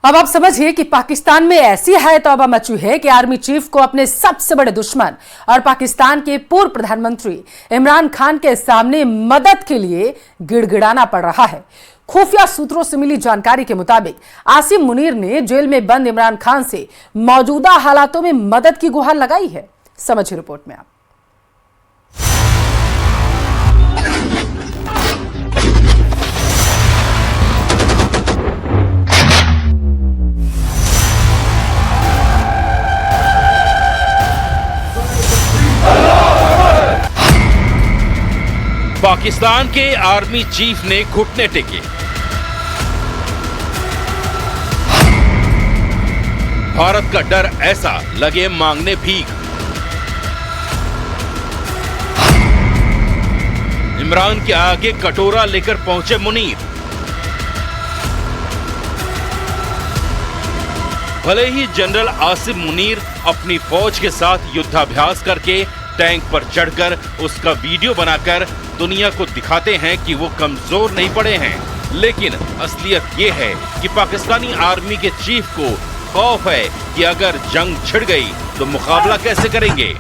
अब आप समझिए कि पाकिस्तान में ऐसी है तौबा मची है कि आर्मी चीफ को अपने सबसे बड़े दुश्मन और पाकिस्तान के पूर्व प्रधानमंत्री इमरान खान के सामने मदद के लिए गिड़गिड़ाना पड़ रहा है। खुफिया सूत्रों से मिली जानकारी के मुताबिक आसिम मुनीर ने जेल में बंद इमरान खान से मौजूदा हालातों में मदद की गुहार लगाई है। समझिए रिपोर्ट में आप। पाकिस्तान के आर्मी चीफ ने घुटने टेके। भारत का डर ऐसा लगे मांगने भीख। इमरान के आगे कटोरा लेकर पहुंचे मुनीर। भले ही जनरल आसिम मुनीर अपनी फौज के साथ युद्धाभ्यास करके टैंक पर चढ़कर उसका वीडियो बनाकर दुनिया को दिखाते हैं कि वो कमजोर नहीं पड़े हैं, लेकिन असलियत ये है कि पाकिस्तानी आर्मी के चीफ को खौफ है कि अगर जंग छिड़ गई तो मुकाबला कैसे करेंगे।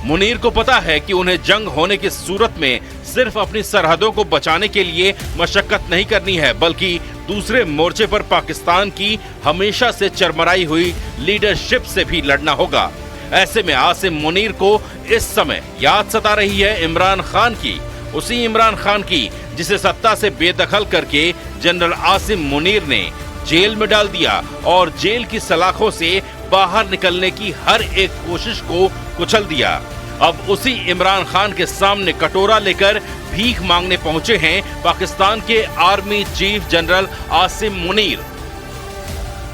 मुनीर को पता है कि उन्हें जंग होने की सूरत में सिर्फ अपनी सरहदों को बचाने के लिए मशक्कत नहीं करनी है, बल्कि दूसरे मोर्चे पर पाकिस्तान की हमेशा से चरमराई हुई लीडरशिप से भी लड़ना होगा। ऐसे में आसिम मुनीर को इस समय याद सता रही है इमरान खान की, उसी इमरान खान की जिसे सत्ता से बेदखल करके जनरल आसिम मुनीर ने जेल में डाल दिया और जेल की सलाखों से बाहर निकलने की हर एक कोशिश को कुचल दिया। अब उसी इमरान खान के सामने कटोरा लेकर भीख मांगने पहुंचे हैं पाकिस्तान के army chief general Asim Munir.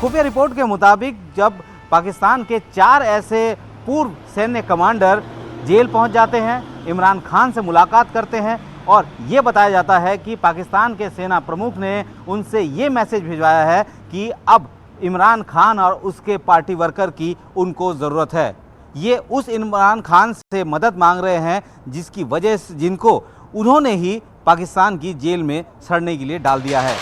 खुफिया रिपोर्ट के मुताबिक जब पाकिस्तान के 4 ऐसे पूर्व सैन्य कमांडर जेल पहुंच जाते हैं, इमरान खान से मुलाकात करते हैं और ये बताया जाता है कि पाकिस्तान के सेना प्रमुख ने उनसे ये मैसेज भिजवाया है कि अब इमरान खान और उसके पार्टी वर्कर की उनको ज़रूरत है। ये उस इमरान खान से मदद मांग रहे हैं जिसकी वजह से जिनको उन्होंने ही पाकिस्तान की जेल में सड़ने के लिए डाल दिया है।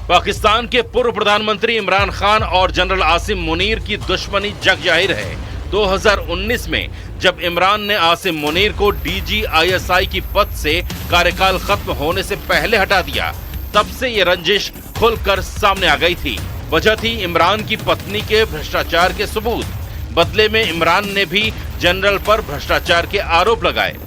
पाकिस्तान के पूर्व प्रधानमंत्री इमरान खान और जनरल आसिम मुनीर की दुश्मनी जग जाहिर है। 2019 में जब इमरान ने आसिम मुनीर को DGISI की पद से कार्यकाल खत्म होने से पहले हटा दिया, तब से ये रंजिश खुलकर सामने आ गई थी। वजह थी इमरान की पत्नी के भ्रष्टाचार के सबूत। बदले में इमरान ने भी जनरल पर भ्रष्टाचार के आरोप लगाए।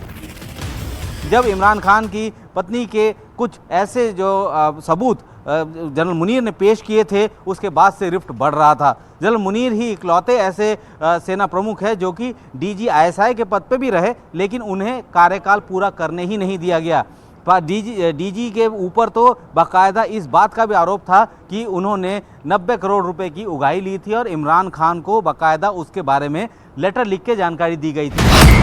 जब इमरान खान की पत्नी के कुछ ऐसे जो सबूत जनरल मुनीर ने पेश किए थे, उसके बाद से रिफ्ट बढ़ रहा था। जनरल मुनीर ही इकलौते ऐसे सेना प्रमुख है जो कि DGISI के पद पे भी रहे, लेकिन उन्हें कार्यकाल पूरा करने ही नहीं दिया गया। DG के ऊपर तो बाकायदा इस बात का भी आरोप था कि उन्होंने 90 करोड़ रुपए की उगाही ली थी और इमरान खान को बाकायदा उसके बारे में लेटर लिख के जानकारी दी गई थी।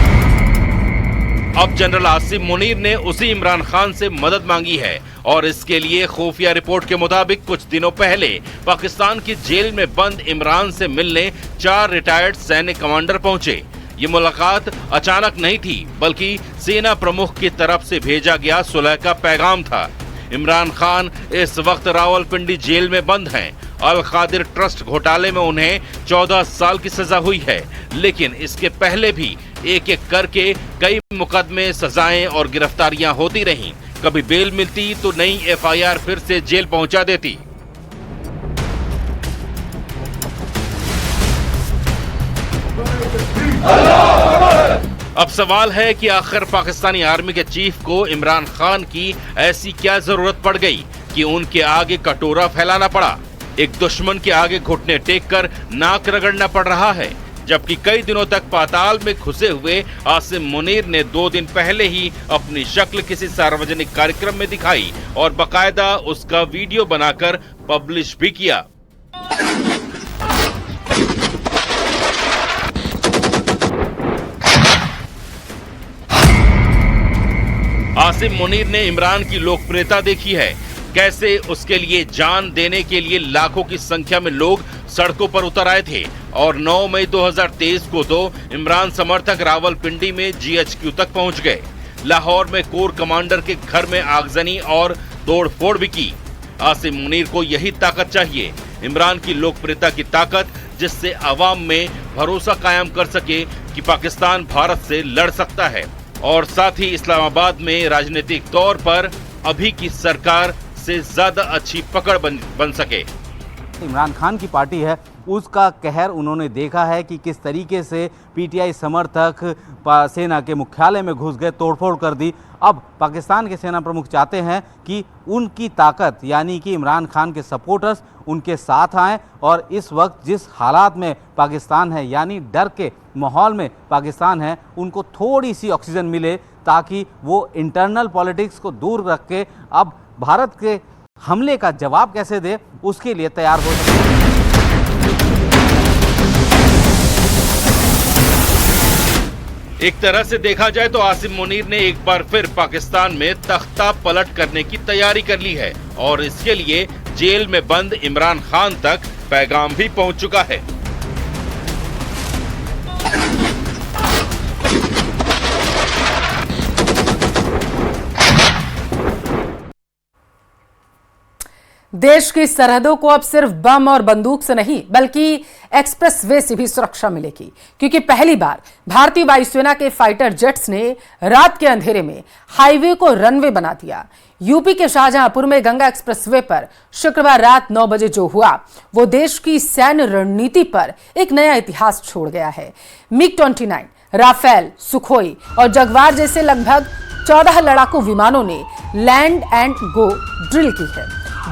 अब जनरल आसिम मुनीर ने उसी इमरान खान से मदद मांगी है और इसके लिए खुफिया रिपोर्ट के मुताबिक कुछ दिनों पहले पाकिस्तान की जेल में बंद इमरान से मिलने 4 रिटायर्ड सैन्य कमांडर पहुंचे। ये मुलाकात अचानक नहीं थी, बल्कि सेना प्रमुख की तरफ से भेजा गया सुलह का पैगाम था। इमरान खान इस वक्त रावलपिंडी जेल में बंद हैं। अल खादिर ट्रस्ट घोटाले में उन्हें 14 साल की सजा हुई है, लेकिन इसके पहले भी एक एक करके कई मुकदमे, सजाएं और गिरफ्तारियां होती रहीं। कभी बेल मिलती तो नई FIR फिर से जेल पहुंचा देती। अब सवाल है कि आखिर पाकिस्तानी आर्मी के चीफ को इमरान खान की ऐसी क्या जरूरत पड़ गई कि उनके आगे कटोरा फैलाना पड़ा। एक दुश्मन के आगे घुटने टेक कर नाक रगड़ना पड़ रहा है, जबकि कई दिनों तक पाताल में घुसे हुए आसिम मुनीर ने 2 दिन पहले ही अपनी शक्ल किसी सार्वजनिक कार्यक्रम में दिखाई और बाकायदा उसका वीडियो बनाकर पब्लिश भी किया। आसिम मुनीर ने इमरान की लोकप्रियता देखी है, कैसे उसके लिए जान देने के लिए लाखों की संख्या में लोग सड़कों पर उतर आए थे। और 9 मई 2023 को तो इमरान समर्थक रावलपिंडी में जीएचक्यू तक पहुंच गए। लाहौर में कोर कमांडर के घर में आगजनी और तोड़फोड़ भी की। आसिम मुनीर को यही ताकत चाहिए, इमरान की लोकप्रियता की ताकत, जिससे अवाम में भरोसा कायम कर सके कि पाकिस्तान भारत से लड़ सकता है और साथ ही इस्लामाबाद में राजनीतिक तौर पर अभी की सरकार से ज्यादा अच्छी पकड़ बन सके। इमरान खान की पार्टी है, उसका कहर उन्होंने देखा है कि किस तरीके से पीटीआई समर्थक सेना के मुख्यालय में घुस गए, तोड़फोड़ कर दी। अब पाकिस्तान के सेना प्रमुख चाहते हैं कि उनकी ताकत यानी कि इमरान खान के सपोर्टर्स उनके साथ आएं और इस वक्त जिस हालात में पाकिस्तान है यानी डर के माहौल में पाकिस्तान है, उनको थोड़ी सी ऑक्सीजन मिले ताकि वो इंटरनल पॉलिटिक्स को दूर रख के अब भारत के हमले का जवाब कैसे दे उसके लिए तैयार हो सके। एक तरह से देखा जाए तो आसिम मुनीर ने एक बार फिर पाकिस्तान में तख्ता पलट करने की तैयारी कर ली है और इसके लिए जेल में बंद इमरान खान तक पैगाम भी पहुंच चुका है। देश की सरहदों को अब सिर्फ बम और बंदूक से नहीं बल्कि एक्सप्रेसवे से भी सुरक्षा मिलेगी, क्योंकि पहली बार भारतीय वायुसेना के फाइटर जेट्स ने रात के अंधेरे में हाईवे को रनवे बना दिया। यूपी के शाहजहांपुर में गंगा एक्सप्रेसवे पर शुक्रवार रात 9 बजे जो हुआ वो देश की सैन्य रणनीति पर एक नया इतिहास छोड़ गया है। MiG-29, राफेल, सुखोई और जगवार जैसे लगभग 14 लड़ाकू विमानों ने लैंड एंड गो ड्रिल की है।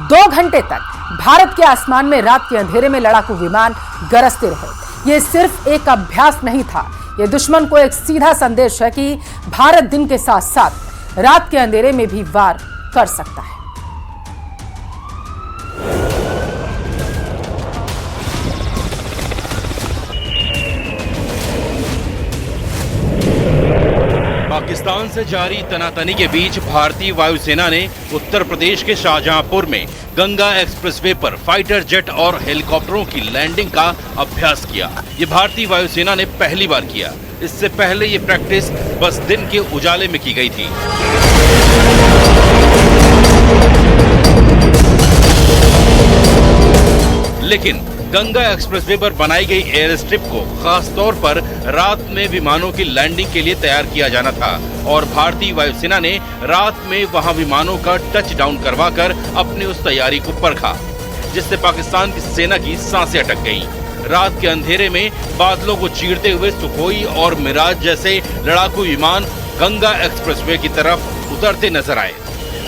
2 घंटे तक भारत के आसमान में रात के अंधेरे में लड़ाकू विमान गरजते रहे। ये सिर्फ एक अभ्यास नहीं था, ये दुश्मन को एक सीधा संदेश है कि भारत दिन के साथ साथ रात के अंधेरे में भी वार कर सकता है। पाकिस्तान से जारी तनातनी के बीच भारतीय वायुसेना ने उत्तर प्रदेश के शाहजहांपुर में गंगा एक्सप्रेसवे पर फाइटर जेट और हेलीकॉप्टरों की लैंडिंग का अभ्यास किया। ये भारतीय वायुसेना ने पहली बार किया। इससे पहले ये प्रैक्टिस बस दिन के उजाले में की गई थी। लेकिन गंगा एक्सप्रेसवे पर बनाई गई एयर स्ट्रिप को खास तौर पर रात में विमानों की लैंडिंग के लिए तैयार किया जाना था और भारतीय वायुसेना ने रात में वहां विमानों का टच डाउन करवाकर अपनी उस तैयारी को परखा, जिससे पाकिस्तान की सेना की सांसें अटक गईं। रात के अंधेरे में बादलों को चीरते हुए सुखोई और मिराज जैसे लड़ाकू विमान गंगा एक्सप्रेसवे की तरफ उतरते नजर आए।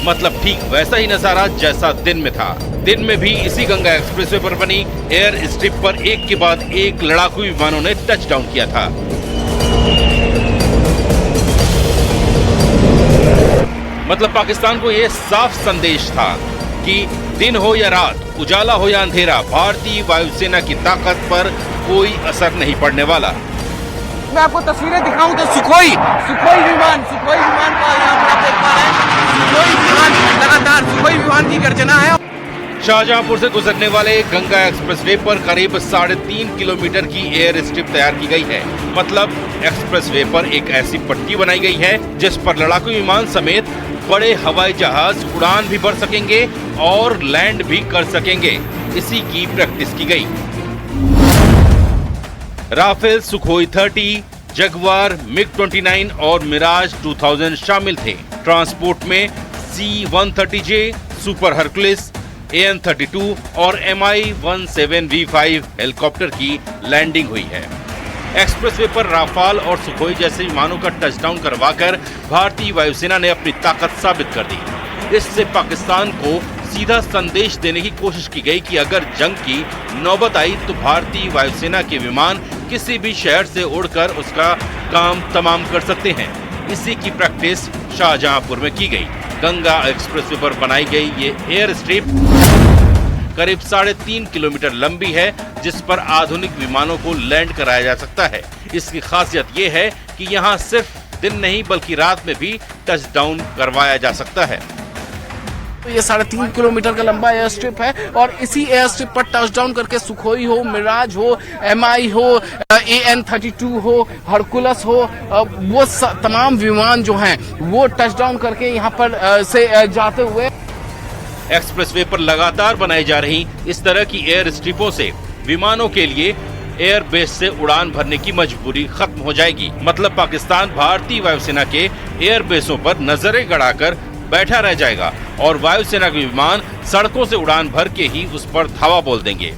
मतलब ठीक वैसा ही नजारा जैसा दिन में था। दिन में भी इसी गंगा एक्सप्रेसवे पर बनी एयर स्ट्रिप पर एक के बाद एक लड़ाकू विमानों ने टच डाउन किया था। मतलब पाकिस्तान को यह साफ संदेश था कि दिन हो या रात, उजाला हो या अंधेरा, भारतीय वायुसेना की ताकत पर कोई असर नहीं पड़ने वाला। मैं आपको तस्वीरें दिखाऊं तो सुखोई विमान का यहाँ पर आप देख पा रहे हैं। सुखोई विमान लगातार सुखोई विमान की गर्जना है। शाहजहांपुर से गुजरने वाले गंगा एक्सप्रेसवे पर करीब 3.5 किलोमीटर की एयर स्ट्रिप तैयार की गई है। मतलब एक्सप्रेसवे पर एक ऐसी पट्टी बनाई गई है जिस पर लड़ाकू विमान समेत बड़े हवाई जहाज उड़ान भी भर सकेंगे और लैंड भी कर सकेंगे। इसी की प्रैक्टिस की गई। राफेल, सुखोई 30, जगवार, MiG-29 और मिराज 2000 शामिल थे। ट्रांसपोर्ट में C-130J, सुपर हरकुलिस, AN-32 और Mi-17V5 हेलीकॉप्टर की लैंडिंग हुई है। एक्सप्रेसवे पर राफाल और सुखोई जैसे विमानों का टचडाउन करवाकर भारतीय वायुसेना ने अपनी ताकत साबित कर दी। इससे पाकिस्तान को सीधा संदेश देने की कोशिश की गई कि अगर जंग की नौबत आई तो भारतीय वायुसेना के विमान किसी भी शहर से उड़कर उसका काम तमाम कर सकते हैं। इसी की प्रैक्टिस शाहजहांपुर में की गई। गंगा एक्सप्रेसवे पर बनाई गई ये एयर स्ट्रिप करीब 3.5 किलोमीटर लंबी है, जिस पर आधुनिक विमानों को लैंड कराया जा सकता है। इसकी खासियत ये है कि यहाँ सिर्फ दिन नहीं बल्कि रात में भी टच डाउन करवाया जा सकता है। ये 3.5 किलोमीटर का लंबा एयर स्ट्रिप है और इसी एयर स्ट्रिप पर टच डाउन करके सुखोई हो, मिराज हो, MI हो, AN-32 हो, हरकुलस हो, वो तमाम विमान जो हैं वो टच डाउन करके यहाँ पर से जाते हुए। एक्सप्रेसवे पर लगातार बनाई जा रही इस तरह की एयर स्ट्रिपों से विमानों के लिए एयर बेस से उड़ान भरने की मजबूरी खत्म हो जाएगी। मतलब पाकिस्तान भारतीय वायुसेना के एयर बेसों पर नजरें गड़ाकर बैठा रह जाएगा और वायुसेना के विमान सड़कों से उड़ान भर के ही उस पर धावा बोल देंगे।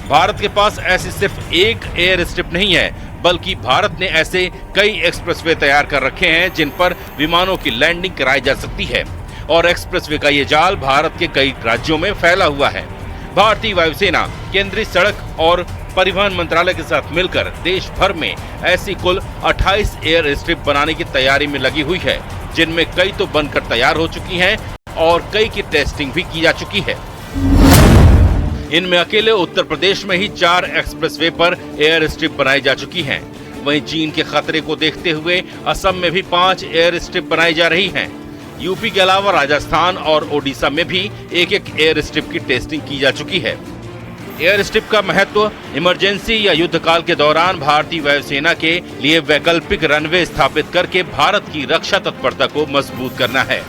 भारत के पास ऐसी सिर्फ एक एयर स्ट्रिप नहीं है, बल्कि भारत ने ऐसे कई एक्सप्रेसवे तैयार कर रखे हैं जिन पर विमानों की लैंडिंग कराई जा सकती है और एक्सप्रेसवे का ये जाल भारत के कई राज्यों में फैला हुआ है। भारतीय वायुसेना केंद्रीय सड़क और परिवहन मंत्रालय के साथ मिलकर देश भर में ऐसी कुल 28 एयर स्ट्रिप बनाने की तैयारी में लगी हुई है, जिनमें कई तो बनकर तैयार हो चुकी हैं और कई की टेस्टिंग भी की जा चुकी है। इनमें अकेले उत्तर प्रदेश में ही 4 एक्सप्रेसवे पर एयर स्ट्रिप बनाई जा चुकी हैं। वहीं चीन के खतरे को देखते हुए असम में भी 5 एयर स्ट्रिप बनाई जा रही हैं। यूपी के अलावा राजस्थान और ओडिशा में भी एक एयर स्ट्रिप की टेस्टिंग की जा चुकी है। एयर स्ट्रिप का महत्व इमरजेंसी या युद्ध काल के दौरान भारतीय वायुसेना के लिए वैकल्पिक रनवे स्थापित करके भारत की रक्षा तत्परता को मजबूत करना है।